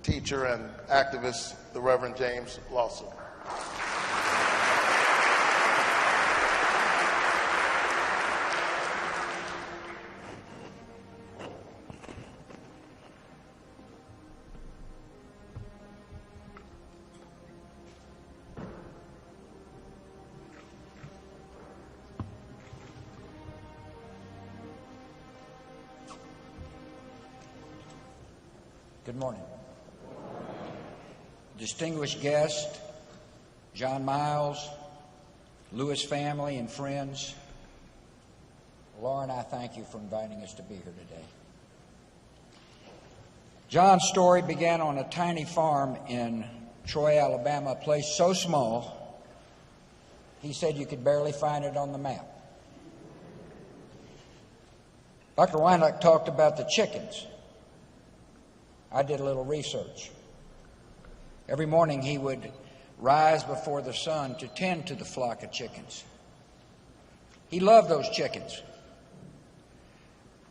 teacher and activist, the Reverend James Lawson. Good morning. Distinguished guest, John Miles, Lewis family and friends, Lauren, I thank you for inviting us to be here today. John's story began on a tiny farm in Troy, Alabama, a place so small, he said you could barely find it on the map. Dr. Weinach talked about the chickens. I did a little research. Every morning he would rise before the sun to tend to the flock of chickens. He loved those chickens.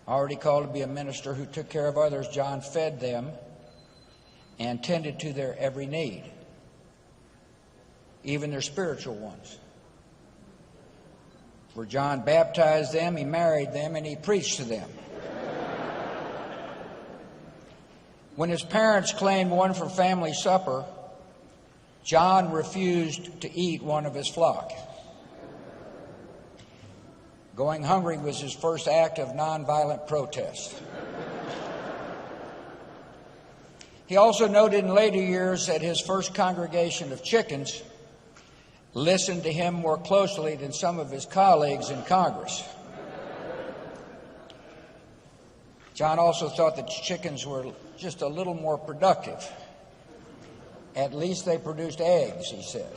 Already called to be a minister who took care of others, John fed them and tended to their every need, even their spiritual ones. For John baptized them, he married them, and he preached to them. When his parents claimed one for family supper, John refused to eat one of his flock. Going hungry was his first act of nonviolent protest. He also noted in later years that his first congregation of chickens listened to him more closely than some of his colleagues in Congress. John also thought that chickens were just a little more productive. At least they produced eggs, he said.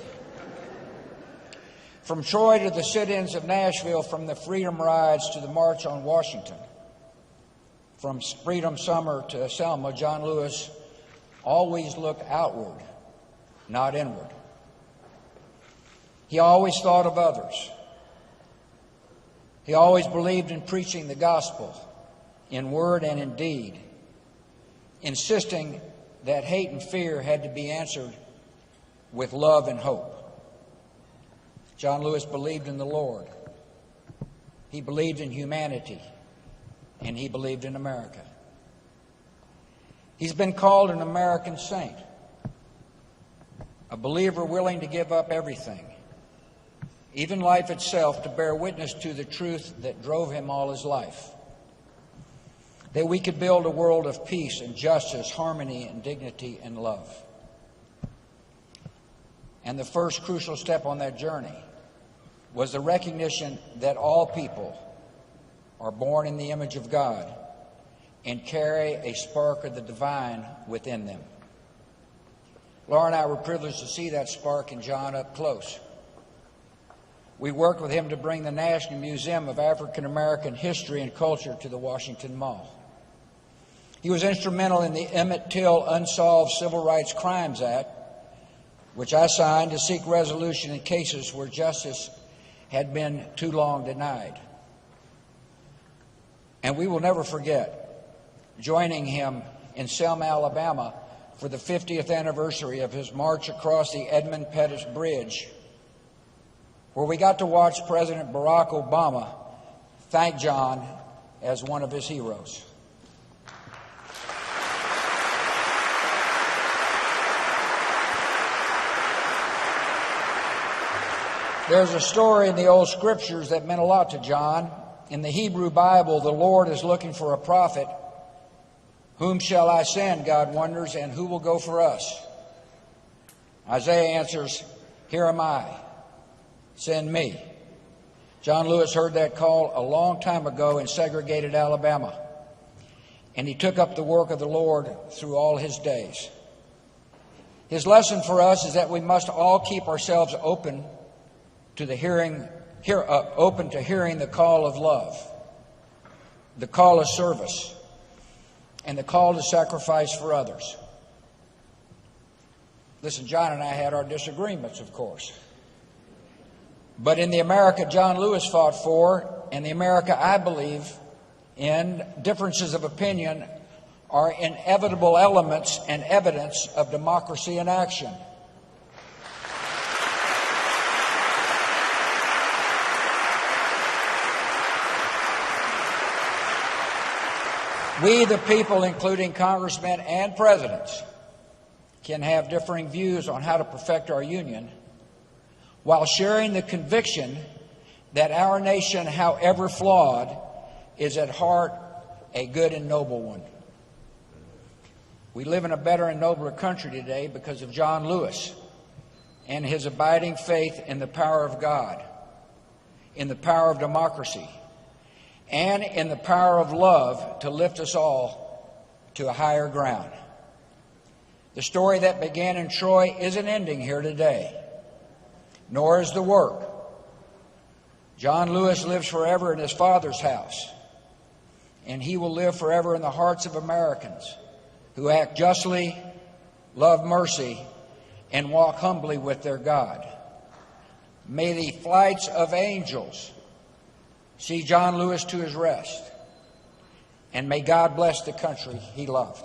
From Troy to the sit-ins of Nashville, from the Freedom Rides to the March on Washington, from Freedom Summer to Selma, John Lewis always looked outward, not inward. He always thought of others. He always believed in preaching the gospel, in word and in deed, insisting that hate and fear had to be answered with love and hope. John Lewis believed in the Lord. He believed in humanity, and he believed in America. He's been called an American saint, a believer willing to give up everything, even life itself, to bear witness to the truth that drove him all his life. That we could build a world of peace and justice, harmony and dignity and love. And the first crucial step on that journey was the recognition that all people are born in the image of God and carry a spark of the divine within them. Laura and I were privileged to see that spark in John up close. We worked with him to bring the National Museum of African American History and Culture to the Washington Mall. He was instrumental in the Emmett Till Unsolved Civil Rights Crimes Act, which I signed to seek resolution in cases where justice had been too long denied. And we will never forget joining him in Selma, Alabama for the 50th anniversary of his march across the Edmund Pettus Bridge, where we got to watch President Barack Obama thank John as one of his heroes. There's a story in the old scriptures that meant a lot to John. In the Hebrew Bible, the Lord is looking for a prophet. Whom shall I send, God wonders, and who will go for us? Isaiah answers, here am I. Send me. John Lewis heard that call a long time ago in segregated Alabama, and he took up the work of the Lord through all his days. His lesson for us is that we must all keep ourselves open to the hearing the call of love, the call of service, and the call to sacrifice for others. Listen, John and I had our disagreements, of course. But in the America John Lewis fought for, and the America I believe in, differences of opinion are inevitable elements and evidence of democracy in action. We, the people, including congressmen and presidents, can have differing views on how to perfect our union, while sharing the conviction that our nation, however flawed, is at heart a good and noble one. We live in a better and nobler country today because of John Lewis and his abiding faith in the power of God, in the power of democracy, and in the power of love to lift us all to a higher ground. The story that began in Troy isn't ending here today, nor is the work. John Lewis lives forever in his Father's house, and he will live forever in the hearts of Americans who act justly, love mercy, and walk humbly with their God. May the flights of angels see John Lewis to his rest, and may God bless the country he loved.